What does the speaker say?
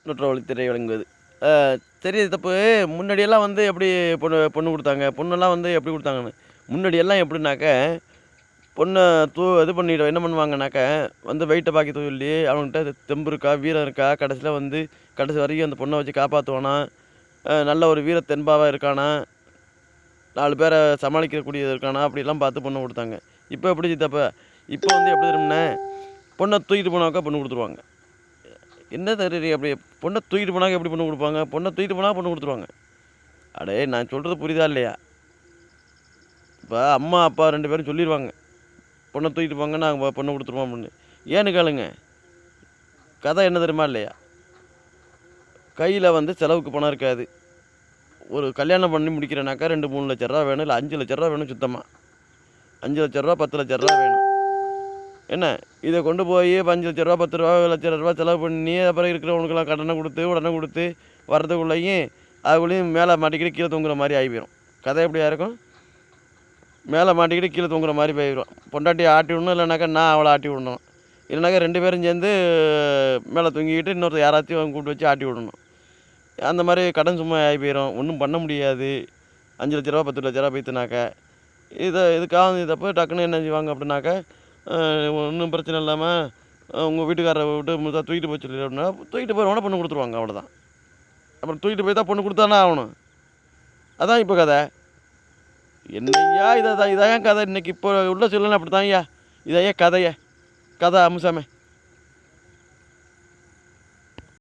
நுற்றவழி திரை வழங்குவது. தெரியுது தப்பு. முன்னாடியெல்லாம் வந்து எப்படி பொண்ணு குடுத்தாங்க? பொண்ணெல்லாம் வந்து எப்படி குடுத்தாங்கன்னு. முன்னாடியெல்லாம் எப்படின்னாக்க, பொண்ண இது பண்ணிட்டு என்ன பண்ணுவாங்கனாக்க, வந்து வெயிட்ட பாக்க சொல்லி, அவன்கிட்ட தெம்பு இருக்கா? வீரம் இருக்கா? கடைசியில வந்து கடைசி வரைக்கும் அந்த பொண்ண வச்சு காப்பாத்துவானா? நல்ல ஒரு வீர தெம்பாவா இருக்கானா? 4 பேர சமாளிக்கக்கூடியது இருக்கானா? அப்படிலாம் பார்த்து பொண்ணு குடுத்தாங்க. இப்ப எப்படி சித்தப்பா? இப்ப வந்து எப்படி தெரியுமாண்ணே? பொண்ண தூக்கிட்டு போனாக்கா பொண்ணு குடுத்துருவாங்க. என்ன தருறீங்க அப்படி? பொண்ண தூக்கிட்டு போனாக்க எப்படி பொண்ணு குடுப்பாங்க? பொண்ண தூக்கிட்டு போனா பொண்ணு குடுத்துருவாங்க. அடே நான் சொல்றது புரியுதா இல்லையா? இப்ப அம்மா, அப்பா 2 பேரும் சொல்லிருவாங்க. பொண்ண தூக்கிட்டு போங்க நாங்க பொண்ணு குடுத்துருவோம் அப்படின்னு. ஏன்னு கேளுங்க. கதை என்ன தெரியுமா இல்லையா? கையில வந்து செலவுக்கு பணம் இருக்காது. ஒரு கல்யாணம் பண்ணி முடிக்கிறேனாக்கா 2, 3 லட்ச ரூபா வேணும். இல்ல 5 லட்ச ரூபா வேணும் சுத்தமா. 5 லட்ச ரூபா, 10 லட்ச ரூபா வேணும். என்ன? இத கொண்டு போய் 5 லட்ச ரூபா, 10 லட்ச ரூபா செலவு பண்ணி, அப்புறம் இருக்கிறவனுக்கெல்லாம் கடன குடுத்து, உடனே குடுத்து வரதுக்குள்ளயும் அதுக்குள்ளயும் மேல மாட்டிக்கிட்டு கீழ தொங்குற மாரி ஆகி போயிரும். கதை எப்படியா இருக்கும்? மேல மாட்டிக்கிட்டு கீழ தொங்குற மாரி போயிரும். பொண்டாட்டிய ஆட்டி விடணும், இல்லைனாக்கா நான் அவள ஆட்டி விடணும். இல்லைனாக்கா 2 பேரும் சேர்ந்து மேல தொங்கிக்கிட்டு இன்னொருத்தர் யாராச்சும் கூப்பிட்டு வச்சு ஆட்டி விடணும். அந்த மாரி கடன் சுமை ஆகி போயிரும். ஒண்ணும் பண்ண முடியாது. 5 லட்ச ரூபா, 10 லட்ச ரூபா போயிட்டுனாக்க. இதுக்காக தப்பு டக்குன்னு என்ன செய்வாங்க அப்படின்னாக்க, ஒண்ணும் பிரச்சனை இல்லாம உங்க வீட்டுக்காரர விட்டு தூக்கிட்டு போக சொல்லு அப்படின்னா, தூக்கிட்டு போறவன பொண்ணு குடுத்துருவாங்க அவ்வளோதான். அப்புறம் தூக்கிட்டு போய் தான் பொண்ணு குடுத்தானே ஆகணும். அதான் இப்ப கதை. என்னய்யா இதான்யா கதை இன்னைக்கு இப்போ உள்ள சூழ்நிலை அப்படித்தான்யா. இதையா கதையே. கதை அம்சமே.